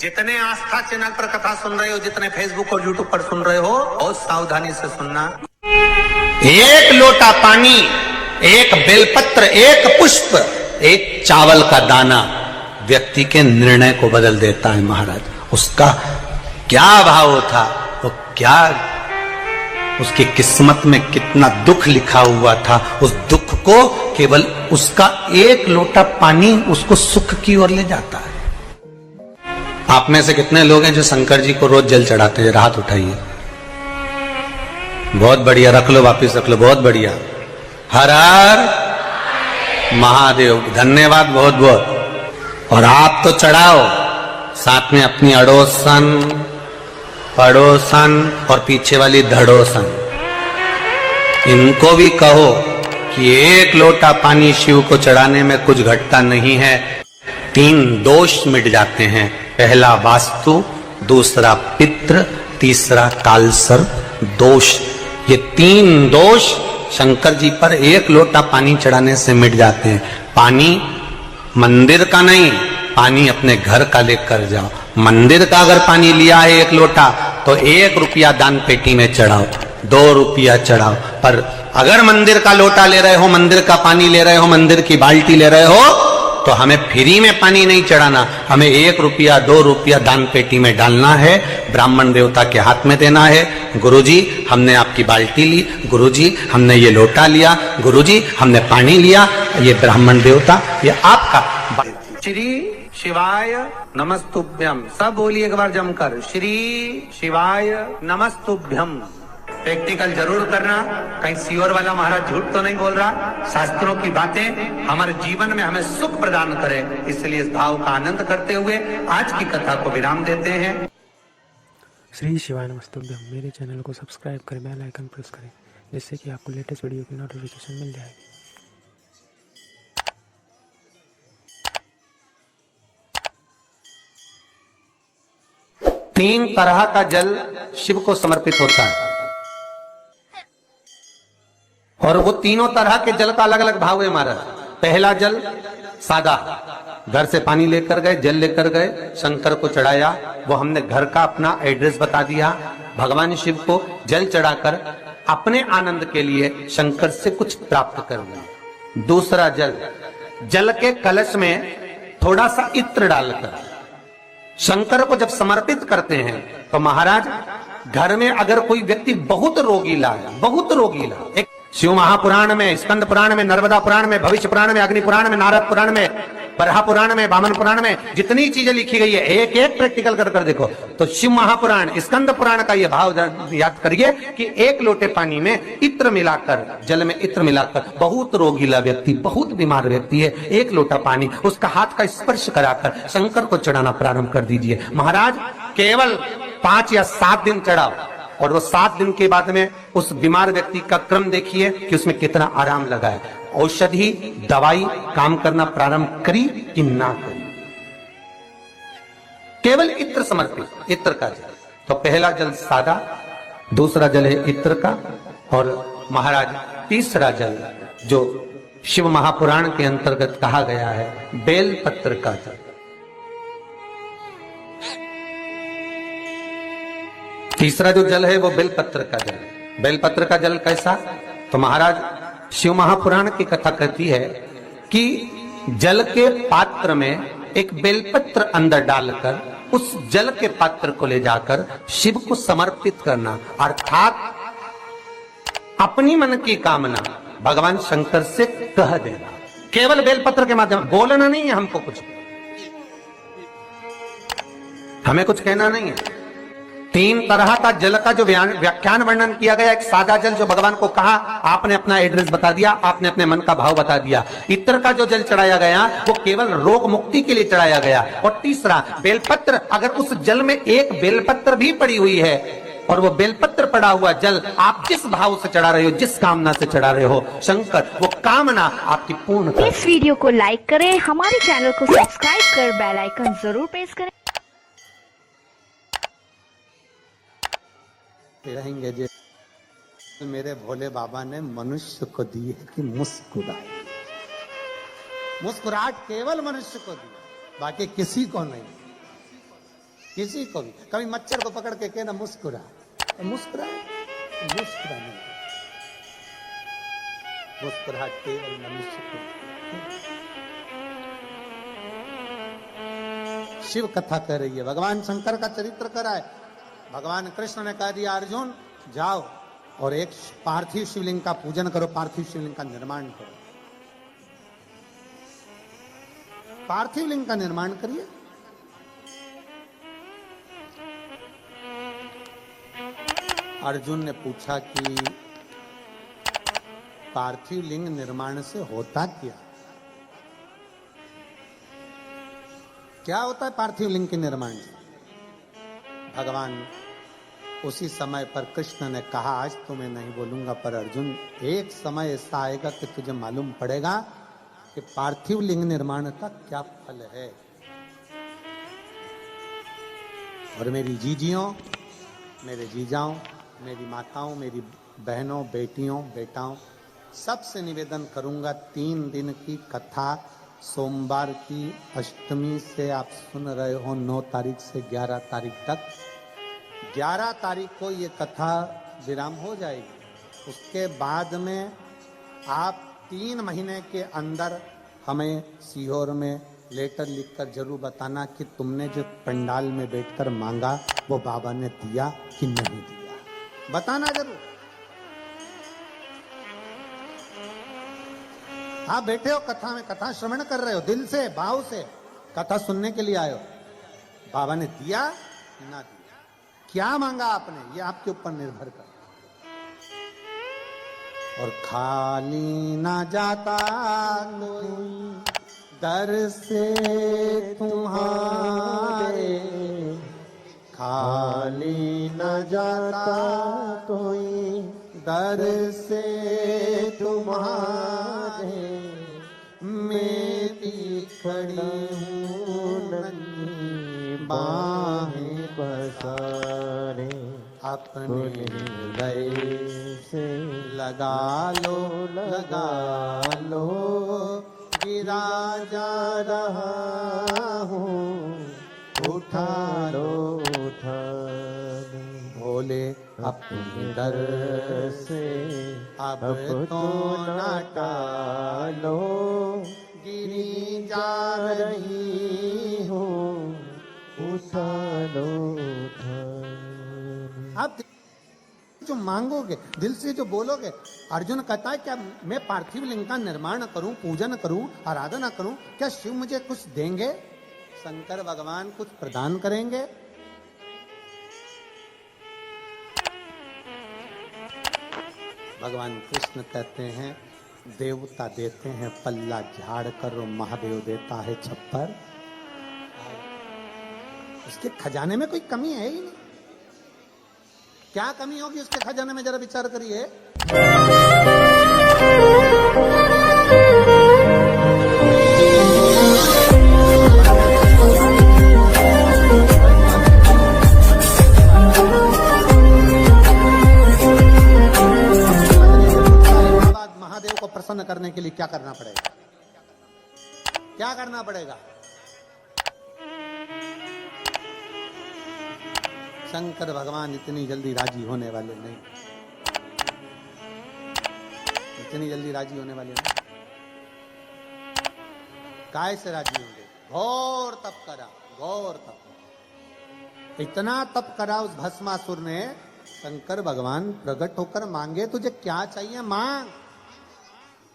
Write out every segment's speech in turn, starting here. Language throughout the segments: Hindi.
जितने आस्था चैनल पर कथा सुन रहे हो, जितने फेसबुक और यूट्यूब पर सुन रहे हो, बहुत सावधानी से सुनना। एक लोटा पानी, एक बेलपत्र, एक पुष्प, एक चावल का दाना व्यक्ति के निर्णय को बदल देता है। महाराज, उसका क्या भाव था, वो क्या, उसकी किस्मत में कितना दुख लिखा हुआ था, उस दुख को केवल उसका एक लोटा पानी उसको सुख की ओर ले जाता है। आप में से कितने लोग हैं जो शंकर जी को रोज जल चढ़ाते हैं? हाथ उठाइए। बहुत बढ़िया, रख लो, वापिस रख लो, बहुत बढ़िया। हर हर महादेव, धन्यवाद बहुत बहुत। और आप तो चढ़ाओ, साथ में अपनी अड़ोसन, पड़ोसन और पीछे वाली धड़ोसन, इनको भी कहो कि एक लोटा पानी शिव को चढ़ाने में कुछ घटता नहीं है। 3 दोष मिट जाते हैं। पहला वास्तु, दूसरा पितृ, तीसरा कालसर दोष। ये 3 दोष शंकर जी पर एक लोटा पानी चढ़ाने से मिट जाते हैं। पानी मंदिर का नहीं, पानी अपने घर का लेकर जाओ। मंदिर का अगर पानी लिया है 1 लोटा, तो 1 रुपया दान पेटी में चढ़ाओ, 2 रुपया चढ़ाओ। पर अगर मंदिर का लोटा ले रहे हो, मंदिर का पानी ले रहे हो, मंदिर की बाल्टी ले रहे हो, तो हमें फ्री में पानी नहीं चढ़ाना, हमें 1 रुपया 2 रुपया दान पेटी में डालना है, ब्राह्मण देवता के हाथ में देना है। गुरुजी, हमने आपकी बाल्टी ली, गुरुजी हमने ये लोटा लिया, गुरुजी हमने पानी लिया, ये ब्राह्मण देवता, ये आपका। श्री शिवाय नमस्तुभ्यम, सब बोलिए एक बार जमकर, श्री शिवाय नमस्तुभ्यम। प्रैक्टिकल जरूर करना, कहीं सियोर वाला महाराज झूठ तो नहीं बोल रहा। शास्त्रों की बातें हमारे जीवन में हमें सुख प्रदान करें, इसलिए इस भाव का आनंद करते हुए आज की कथा को विराम देते हैं। श्री शिवाय नमस्तुभ्यम। मेरे चैनल को सब्सक्राइब करें, बेल आइकन प्रेस करें, जिससे कि आपको लेटेस्ट वीडियो की नोटिफिकेशन मिल जाएगी। तीन तरह का जल शिव को समर्पित होता है, और वो तीनों तरह के जल का अलग अलग भाव है महाराज। पहला जल सादा, घर से पानी लेकर गए, जल लेकर गए, शंकर को चढ़ाया, वो हमने घर का अपना एड्रेस बता दिया, भगवान शिव को जल चढ़ाकर अपने आनंद के लिए शंकर से कुछ प्राप्त कर लिया। दूसरा जल, जल के कलश में थोड़ा सा इत्र डालकर शंकर को जब समर्पित करते हैं, तो महाराज घर में अगर कोई व्यक्ति बहुत रोगीला है, बहुत रोगीला, एक शिव महापुराण में, स्कंद पुराण में, नर्मदा पुराण में, भविष्य पुराण में, अग्नि पुराण में, नारद पुराण में, बरहा पुराण में, वामन पुराण में, जितनी चीजें लिखी गई है, एक एक प्रैक्टिकल कर देखो। तो शिव महापुराण, स्कंद पुराण का यह भाव याद करिए कि 1 लोटे पानी में इत्र मिलाकर, जल में इत्र मिलाकर, बहुत रोगीला व्यक्ति, बहुत बीमार व्यक्ति है, 1 लोटा पानी उसका हाथ का स्पर्श कराकर शंकर को चढ़ाना प्रारंभ कर दीजिए। महाराज केवल 5 या 7 दिन चढ़ाओ, और वो 7 दिन के बाद में उस बीमार व्यक्ति का क्रम देखिए कि उसमें कितना आराम लगा है। औषधि दवाई काम करना प्रारंभ करी कि ना करी। केवल इत्र समर्पित, इत्र का जल। तो पहला जल सादा, दूसरा जल है इत्र का, और महाराज तीसरा जल जो शिव महापुराण के अंतर्गत कहा गया है, बेलपत्र का जल। तीसरा जो जल है वो बेलपत्र का जल। बेलपत्र का जल कैसा? तो महाराज शिव महापुराण की कथा कहती है कि जल के पात्र में एक बेलपत्र अंदर डालकर उस जल के पात्र को ले जाकर शिव को समर्पित करना, अर्थात अपनी मन की कामना भगवान शंकर से कह देना। केवल बेलपत्र के माध्यम, बोलना नहीं है हमको, कुछ हमें कुछ कहना नहीं है। 3 तरह का जल का जो व्याख्यान वर्णन किया गया, एक सादा जल जो भगवान को कहा, आपने अपना एड्रेस बता दिया, आपने अपने मन का भाव बता दिया। इत्र का जो जल चढ़ाया गया वो केवल रोग मुक्ति के लिए चढ़ाया गया। और तीसरा बेलपत्र, अगर उस जल में एक बेलपत्र भी पड़ी हुई है, और वो बेलपत्र पड़ा हुआ जल आप जिस भाव से चढ़ा रहे हो, जिस कामना से चढ़ा रहे हो, शंकर वो कामना आपकी पूर्ण कर। इस वीडियो को लाइक करें, हमारे चैनल को सब्सक्राइब कर बेल आइकन जरूर प्रेस करें। रहेंगे जे मेरे भोले बाबा ने मनुष्य को दी है कि मुस्कुराए। मुस्कुराहट केवल मनुष्य को दी, बाकी किसी को नहीं। किसी को भी कभी मच्छर को पकड़ के कहना मुस्कुरा, तो मुस्कुरा नहीं, मुस्कुराहट केवल मनुष्य को। शिव कथा कह रही है, भगवान शंकर का चरित्र करा है। भगवान कृष्ण ने कह दिया अर्जुन जाओ और एक पार्थिव शिवलिंग का पूजन करो, पार्थिव शिवलिंग का निर्माण करो। पार्थिव लिंग का निर्माण करिए। अर्जुन ने पूछा कि पार्थिव लिंग निर्माण से होता क्या होता है पार्थिव लिंग के निर्माण से? भगवान उसी समय पर कृष्ण ने कहा आज तो मैं नहीं बोलूंगा, पर अर्जुन एक समय ऐसा आएगा कि तुझे मालूम पड़ेगा कि पार्थिव लिंग निर्माण का क्या फल है। और मेरी जीजियों, मेरे जीजाओं, मेरी माताओं, मेरी बहनों, बेटियों, बेटाओं, सबसे निवेदन करूंगा 3 दिन की कथा सोमवार की अष्टमी से आप सुन रहे हो 9 तारीख से 11 तारीख तक। 11 तारीख को ये कथा विराम हो जाएगी। उसके बाद में आप 3 महीने के अंदर हमें सीहोर में लेटर लिखकर जरूर बताना कि तुमने जो पंडाल में बैठकर मांगा वो बाबा ने दिया कि नहीं दिया, बताना जरूर। आप बैठे हो कथा में, कथा श्रवण कर रहे हो, दिल से भाव से कथा सुनने के लिए आए हो, बाबा ने दिया ना दिया, क्या मांगा आपने, ये आपके ऊपर निर्भर कर। और खाली ना जाता कोई दर से तुम्हारे, खाली न जाता कोई दर से तुम्हारे, मेरी खड़ी हूँ नन्ही बाहें पसारे, अपने हृदय से लगा लो, लगा लो, गिरा जा रहा हूँ, उठा लो, उठा लो, भोले अपने दर से अब तो न टालो, गिरी जा रही हूँ, उठा लो, उठा लो। आप जो मांगोगे, दिल से जो बोलोगे, अर्जुन कहता है क्या मैं पार्थिव लिंग का निर्माण करूं, पूजन करूं, आराधना करूं, क्या शिव मुझे कुछ देंगे? शंकर भगवान कुछ प्रदान करेंगे? भगवान कृष्ण कहते हैं देवता देते हैं पल्ला झाड़ कर, महादेव देता है छप्पर। उसके खजाने में कोई कमी है ही नहीं। क्या कमी होगी उसके खजाने में, जरा विचार करिए। महादेव को प्रसन्न करने के लिए क्या करना पड़ेगा? क्या करना पड़ेगा? शंकर भगवान इतनी जल्दी राजी होने वाले नहीं, इतनी जल्दी राजी होने वाले नहीं। काय से राजी होंगे? घोर तप करा, घोर तप, इतना तप करा उस भस्मासुर ने। शंकर भगवान प्रकट होकर मांगे तुझे क्या चाहिए मांग।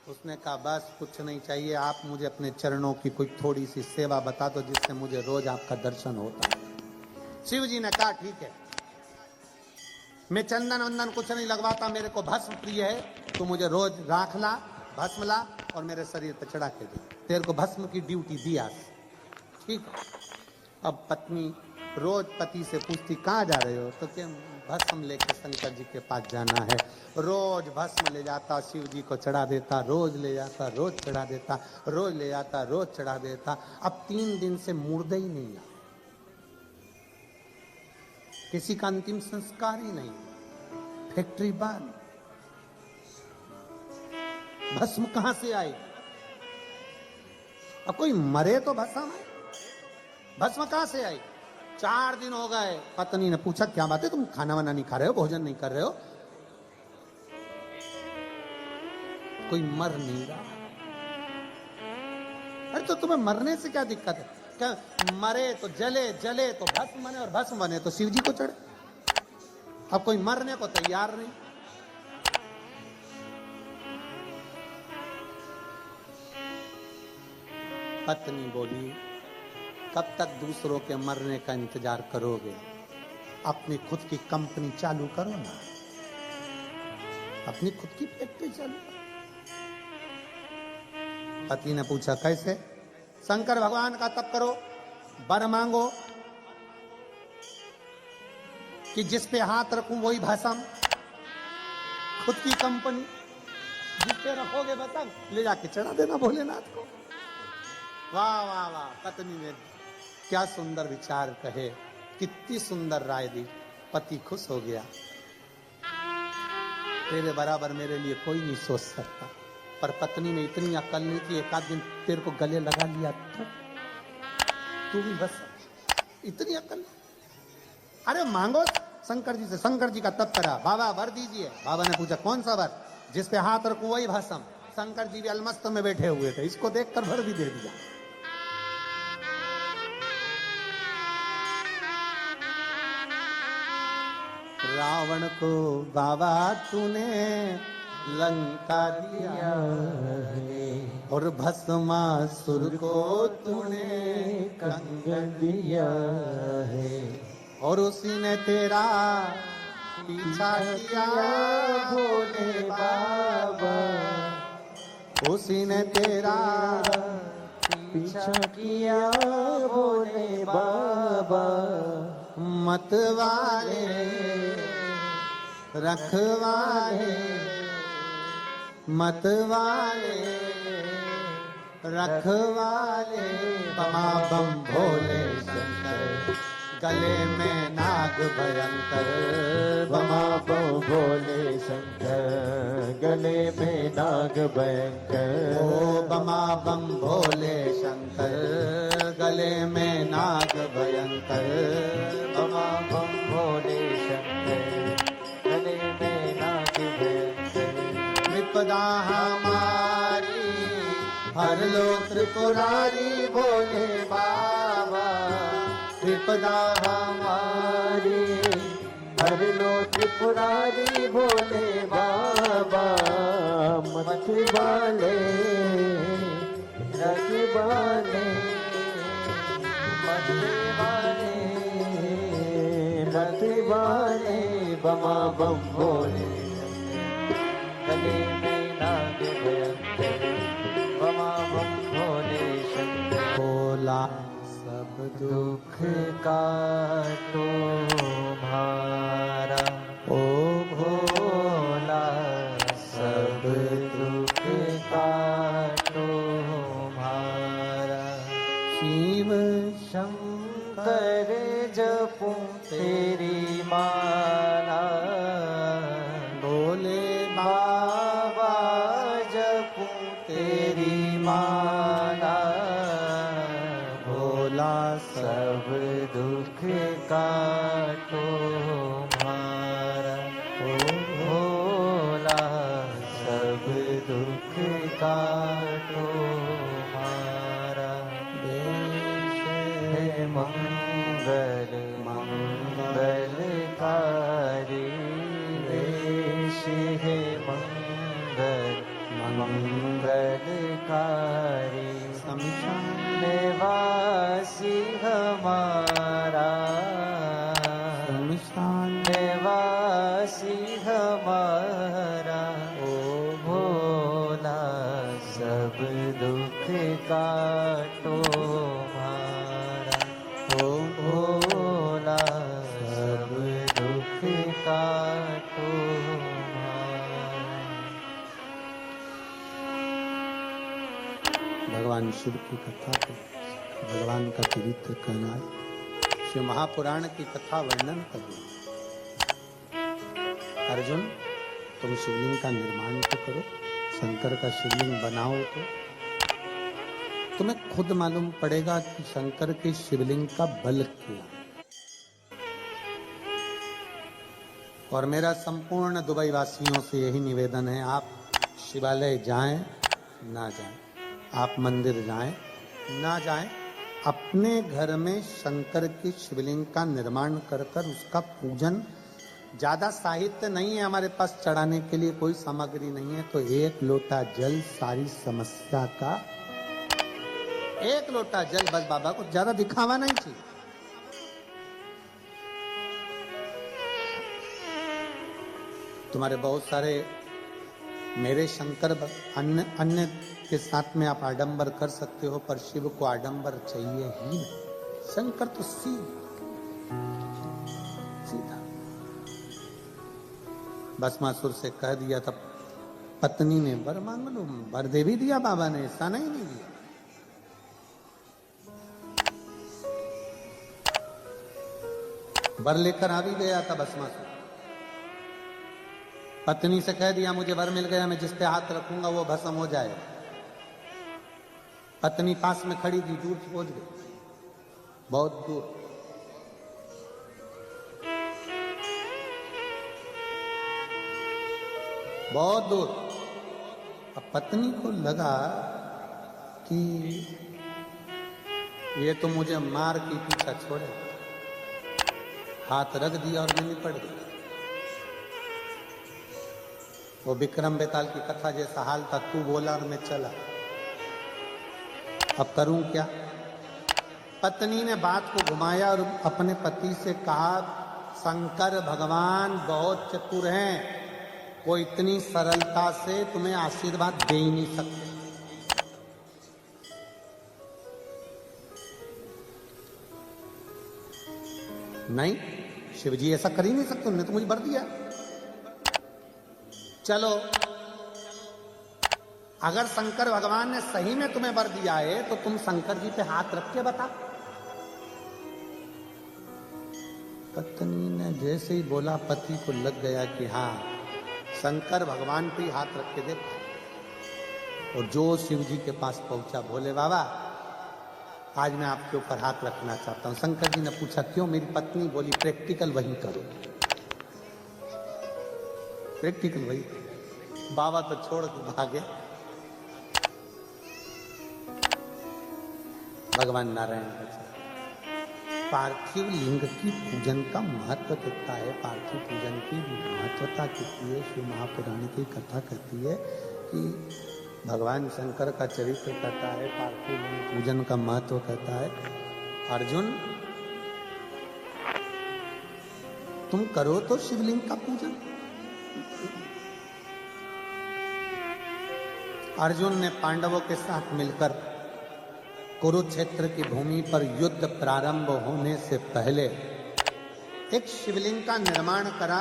उसने कहा बस कुछ नहीं चाहिए, आप मुझे अपने चरणों की कोई थोड़ी सी सेवा बता दो जिससे मुझे रोज आपका दर्शन होता है। शिव जी ने कहा ठीक है, मैं चंदन वंदन कुछ नहीं लगवाता, मेरे को भस्म प्रिय है, तो मुझे रोज राख ला, भस्म ला और मेरे शरीर पर चढ़ा के दे, तेरे को भस्म की ड्यूटी दिया। ठीक। अब पत्नी रोज पति से पूछती कहाँ जा रहे हो, तो क्या भस्म लेके शंकर जी के पास जाना है। रोज भस्म ले जाता, शिव जी को चढ़ा देता, रोज ले जाता, रोज चढ़ा देता, रोज ले जाता, रोज चढ़ा देता। अब 3 दिन से मुर्दे ही नहीं आए, किसी का अंतिम संस्कार ही नहीं, फैक्ट्री बंद। भस्म कहां से आई? अब कोई मरे तो भस्म है, भस्म कहां से आई? 4 दिन हो गए। पत्नी ने पूछा क्या बात है, तुम खाना वाना नहीं खा रहे हो, भोजन नहीं कर रहे हो? कोई मर नहीं रहा। अरे तो तुम्हें मरने से क्या दिक्कत है? क्या मरे तो जले, जले तो भस्म बने, और भस्म बने तो शिव जी को चढ़े। अब कोई मरने को तैयार नहीं। पत्नी बोली कब तक दूसरों के मरने का इंतजार करोगे? अपनी खुद की कंपनी चालू करो ना, अपनी खुद की फैक्ट्री चालू करो। पति ने पूछा कैसे? शंकर भगवान का तप करो, वर मांगो कि जिस पे हाथ रखूं वही भस्म, खुद की कंपनी जिस पे रखोगे भस्म ले जाके चढ़ा देना भोलेनाथ को। वाह वाह वाह, पत्नी ने क्या सुंदर विचार कहे, कितनी सुंदर राय दी। पति खुश हो गया। तेरे बराबर मेरे लिए कोई नहीं सोच सकता। पर पत्नी ने इतनी अकल नहीं कि एक आध दिन तेरे को गले लगा लिया तो तू भी बस, इतनी अकल। अरे मांगो शंकर जी से, शंकर जी का तप करा, बाबा वर दीजिए। बाबा ने पूछा कौन सा वर? जिस पे हाथ रखूं वही भस्म। शंकर जी भी अलमस्त में बैठे हुए थे, इसको देखकर वर भी दे दिया। रावण को बाबा तूने लंका दिया है, और भस्मासुर को तूने कंगन दिया है, और उसी ने तेरा पीछा किया भोले बाबा, उसी ने तेरा पीछा किया भोले बाबा। मतवाले रखवाले, मतवाले रखवाले, बमा बम भोले शंकर, गले में नाग भयंकर, बमा बम भोले शंकर, गले में नाग भयंकर। ओ बमा बम भोले शंकर, गले में नाग भयंकर, बमा बम भोले शंकर, गले में नाग भयंकर। विपदा हमारी हर लो त्रिपुरारी भोले बाबा, विपदा हमारी हर लो त्रिपुरारी भोले बाबा। मत वाले रखवाले, मत वाले रखवाले, बमा बम भोले गले में नाग भयंकर, बमा बम भोले शंकर। भोला सब दुख काटो भारा, ओ भोला सब दुख काटो भारा। शिव शंकर जपूं तेरी माला, भोले बाबा जपूं तेरी माला। भोला सब दुख काटो भारा, ओ भोला सब दुख काटो भारा। है मंगल मंगलकारी, देश है मंगल मंगलकारी। शमशान निवासी हमारा, शमशान निवासी हमारा। ओ भोला सब दुख काटो भारा, ओ भोला सब दुख काटो भारा। भगवान शिव की कथा को भगवान का चरित्र कहना है। शिव महापुराण की कथा वर्णन करना। अर्जुन तुम शिवलिंग का निर्माण तो करो, शंकर का शिवलिंग बनाओ तो तुम्हें खुद मालूम पड़ेगा कि शंकर के शिवलिंग का बल क्या है। और मेरा संपूर्ण दुबई वासियों से यही निवेदन है, आप शिवालय जाएं ना जाएं, आप मंदिर जाएं ना जाएं, अपने घर में शंकर की शिवलिंग का निर्माण कर कर उसका पूजन। ज्यादा साहित्य नहीं है हमारे पास, चढ़ाने के लिए कोई सामग्री नहीं है, तो एक लोटा जल सारी समस्या का, एक लोटा जल बस बाबा को, ज्यादा दिखावा नहीं चाहिए। तुम्हारे बहुत सारे मेरे शंकर अन्य अन्य के साथ में आप आडंबर कर सकते हो, पर शिव को आडंबर चाहिए ही नहीं। शंकर तो सीधा भस्मासुर से कह दिया था, पत्नी ने वर मांग लो, वर दे भी दिया बाबा ने, ऐसा नहीं दिया। वर लेकर आ भी गया था भस्मासुर। पत्नी से कह दिया, मुझे वर मिल गया, मैं जिस पे हाथ रखूंगा वो भस्म हो जाएगा। पत्नी पास में खड़ी थी, दूर पहुंच गई, बहुत दूर। बहुत दूर। अब पत्नी को लगा कि ये तो मुझे मार के पीछा छोड़े, हाथ रख दिया और मैं निपट गई। वो विक्रम बेताल की कथा जैसा हाल था, तू बोला और मैं चला, अब करूं क्या। पत्नी ने बात को घुमाया और अपने पति से कहा, शंकर भगवान बहुत चतुर हैं, वो इतनी सरलता से तुम्हें आशीर्वाद दे ही नहीं सकते। नहीं, शिव जी ऐसा कर ही नहीं सकते, उन्होंने तो मुझे वर दिया। चलो, अगर शंकर भगवान ने सही में तुम्हें वर दिया है तो तुम शंकर जी पे हाथ रख के बता। पत्नी ने जैसे ही बोला, पति को लग गया कि हाँ, शंकर भगवान पे हाथ रख के देखा। और जो शिव जी के पास पहुंचा, बोले बाबा आज मैं आपके ऊपर हाथ रखना चाहता हूं। शंकर जी ने पूछा क्यों? मेरी पत्नी बोली, प्रैक्टिकल वही करो, प्रैक्टिकल वही। बाबा तो छोड़ के भागे। भगवान नारायण बचा। पार्थिव लिंग की पूजन का महत्व कितना है, पार्थिव पूजन की महत्वता कितनी है। शिव महापुराण की कथा कहती है कि भगवान शंकर का चरित्र कहता है, पार्थिव लिंग पूजन का महत्व कहता है। अर्जुन, तुम करो तो शिवलिंग का पूजन। अर्जुन ने पांडवों के साथ मिलकर कुरुक्षेत्र की भूमि पर युद्ध प्रारंभ होने से पहले एक शिवलिंग का निर्माण करा,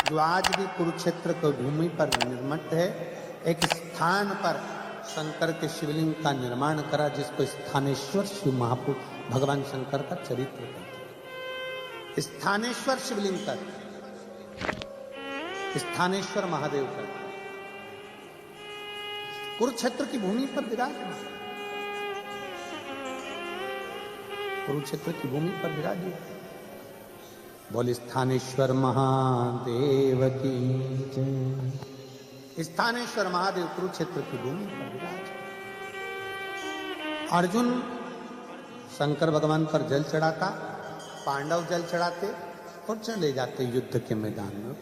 जो आज भी कुरुक्षेत्र की भूमि पर निर्मित है। एक स्थान पर शंकर के शिवलिंग का निर्माण करा, जिसको स्थानेश्वर शिव महापुरुष भगवान शंकर का चरित्र कहते हैं। स्थानेश्वर शिवलिंग का, स्थानेश्वर महादेव का, कुरुक्षेत्र की भूमि पर विराजमान, कुरुक्षेत्र की भूमि पर विराजित। बोले स्थानेश्वर महादेव की जय। स्थानेश्वर महादेव कुरुक्षेत्र की भूमि पर विराज। अर्जुन शंकर भगवान पर जल चढ़ाता, पांडव जल चढ़ाते और चले जाते युद्ध के मैदान में।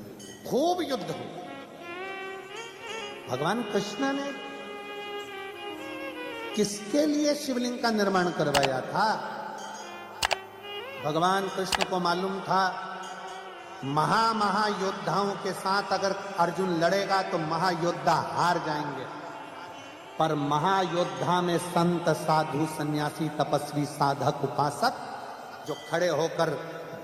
खूब युद्ध हो। भगवान कृष्ण ने किसके लिए शिवलिंग का निर्माण करवाया था? भगवान कृष्ण को मालूम था महायोद्धाओं के साथ अगर अर्जुन लड़ेगा तो महायोद्धा हार जाएंगे, पर महायोद्धा में संत, साधु, सन्यासी, तपस्वी, साधक, उपासक जो खड़े होकर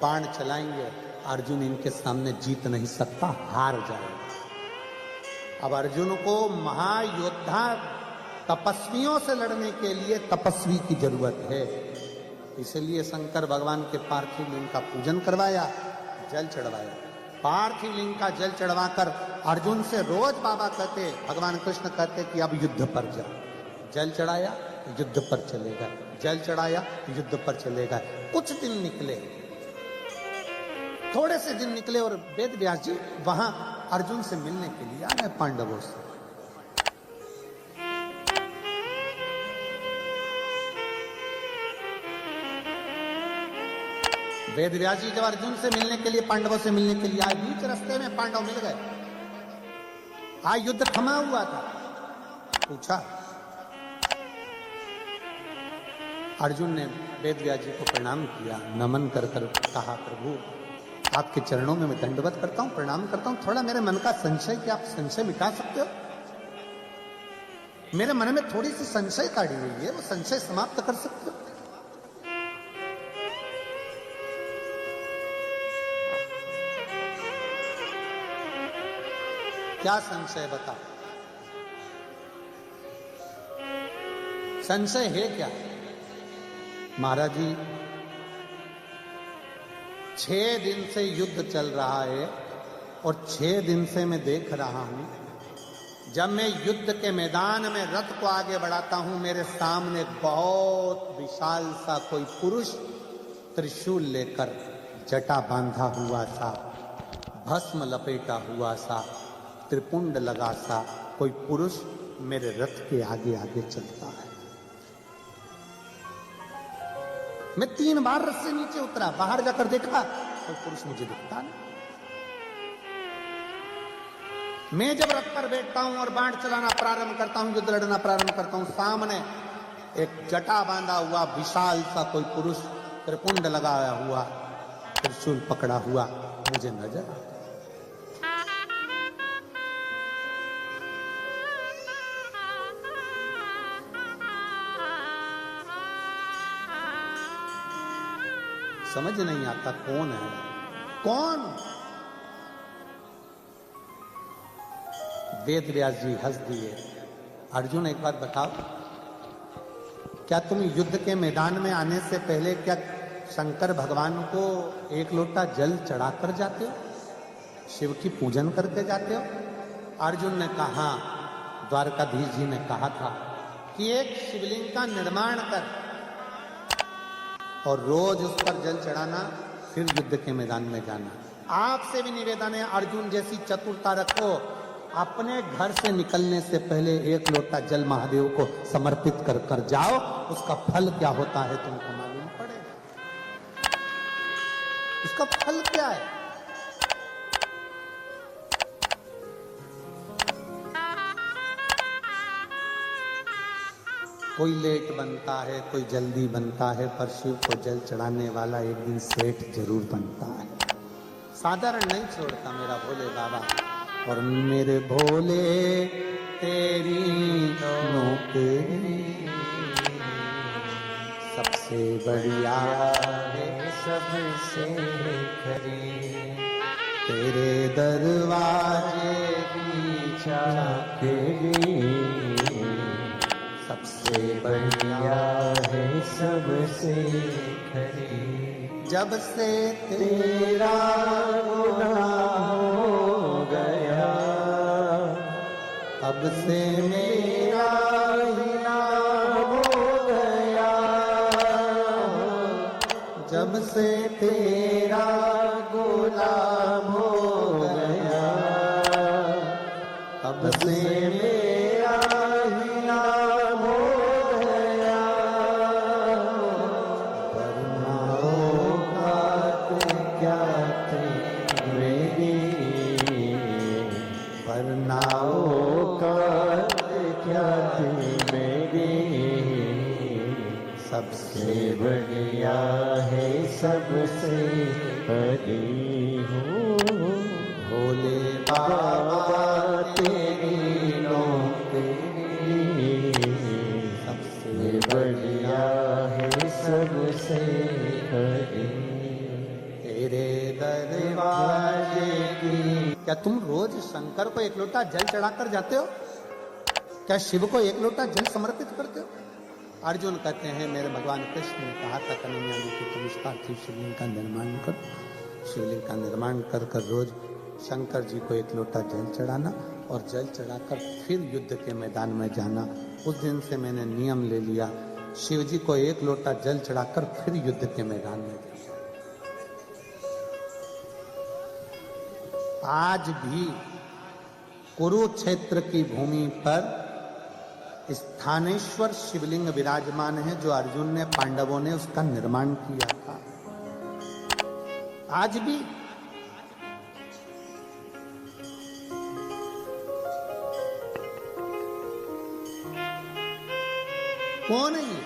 बाण चलाएंगे, अर्जुन इनके सामने जीत नहीं सकता, हार जाएगा। अब अर्जुन को महायोद्धा तपस्वियों से लड़ने के लिए तपस्वी की जरूरत है। इसलिए शंकर भगवान के पार्थिव लिंग का पूजन करवाया, जल चढ़वाया। पार्थिव लिंग का जल चढ़वाकर अर्जुन से रोज बाबा कहते, भगवान कृष्ण कहते कि अब युद्ध पर जा। जल चढ़ाया युद्ध पर चलेगा, जल चढ़ाया युद्ध पर चलेगा। कुछ दिन निकले, थोड़े से दिन निकले और वेद व्यास जी वहां अर्जुन से मिलने के लिए आ गए पांडवों से। वेद व्यास जी जब अर्जुन से मिलने के लिए, पांडवों से मिलने के लिए आए, बीच रास्ते में पांडव मिल गए। आज युद्ध थमा हुआ था। पूछा, अर्जुन ने वेद व्यास जी को प्रणाम किया, नमन कर कर कहा, प्रभु आपके चरणों में मैं दंडवत करता हूं, प्रणाम करता हूं। थोड़ा मेरे मन का संशय, क्या आप संशय मिटा सकते हो? मेरे मन में थोड़ी सी संशय काढ़ी हुई है, वो संशय समाप्त कर सकते हो? क्या संशय बता, संशय है क्या? महाराज जी 6 दिन से युद्ध चल रहा है और 6 दिन से मैं देख रहा हूं, जब मैं युद्ध के मैदान में रथ को आगे बढ़ाता हूं, मेरे सामने बहुत विशाल सा कोई पुरुष त्रिशूल लेकर, जटा बांधा हुआ सा, भस्म लपेटा हुआ सा, त्रिपुंड लगा सा कोई पुरुष मेरे रथ के आगे आगे चलता है। मैं 3 बार रथ से नीचे उतरा, बाहर जाकर देखा तो पुरुष मुझे दिखता नहीं। मैं जब रथ पर बैठता हूं और बाण चलाना प्रारंभ करता हूं, युद्ध लड़ना प्रारंभ करता हूं, सामने एक जटा बांधा हुआ विशाल सा कोई पुरुष त्रिपुंड लगाया हुआ, त्रिशूल पकड़ा हुआ मुझे नजर आता। समझ नहीं आता कौन है, कौन? वेद व्यास जी हंस दिए। अर्जुन एक बात बताओ, क्या तुम युद्ध के मैदान में आने से पहले क्या शंकर भगवान को 1 लोटा जल चढ़ाकर जाते हो, शिव की पूजन करके जाते हो? अर्जुन ने कहा, द्वारकाधीश जी ने कहा था कि एक शिवलिंग का निर्माण कर और रोज उस पर जल चढ़ाना, फिर युद्ध के मैदान में जाना। आपसे भी निवेदन है, अर्जुन जैसी चतुरता रखो, अपने घर से निकलने से पहले 1 लोटा जल महादेव को समर्पित कर कर जाओ, उसका फल क्या होता है तुमको मालूम पड़ेगा। उसका फल क्या है? कोई लेट बनता है, कोई जल्दी बनता है, पर शिव को जल चढ़ाने वाला एक दिन सेठ जरूर बनता है। साधारण नहीं छोड़ता मेरा भोले बाबा। और मेरे भोले तेरी नौकरी सबसे बढ़िया है, सबसे खरी, तेरे दरवाजे की चाबी सबसे बढ़िया है, सबसे खरी। जब से तेरा गुनाह हो गया, तब से मेरा ही नाम हो गया। जब से तेरा गुलाम हो गया, तब से मेरा ही नाम हो गया। वरना औकात क्या थी मेरी, वरना औकात क्या थी मेरी, सबसे बढ़िया है, सबसे हरी हूँ। भोले बाबा तेरी नौकरी सबसे बढ़िया है, सबसे हरी, तेरे दरवाजे की। क्या तुम रोज शंकर को 1 लोटा जल चढ़ाकर जाते हो? क्या शिव को 1 लोटा जल समर्पित करते हो? अर्जुन कहते हैं, मेरे भगवान कृष्ण ने कहा था कन्हैया जी कि तुम इस पार्थिव शिवलिंग का निर्माण करो। शिवलिंग का निर्माण कर कर रोज शंकर जी को 1 लोटा जल चढ़ाना और जल चढ़ाकर फिर युद्ध के मैदान में जाना। उस दिन से मैंने नियम ले लिया, शिव जी को 1 लोटा जल चढ़ाकर फिर युद्ध के मैदान में जाना। आज भी कुरुक्षेत्र की भूमि पर स्थानेश्वर शिवलिंग विराजमान है, जो अर्जुन ने, पांडवों ने उसका निर्माण किया था। आज भी कौन है ये?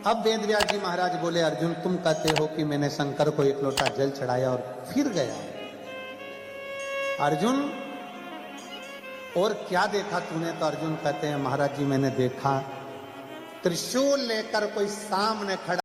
अब वेदव्यास जी महाराज बोले, अर्जुन तुम कहते हो कि मैंने शंकर को एक लोटा जल चढ़ाया और फिर गया। अर्जुन और क्या देखा तूने? तो अर्जुन कहते हैं, महाराज जी मैंने देखा त्रिशूल लेकर कोई सामने खड़ा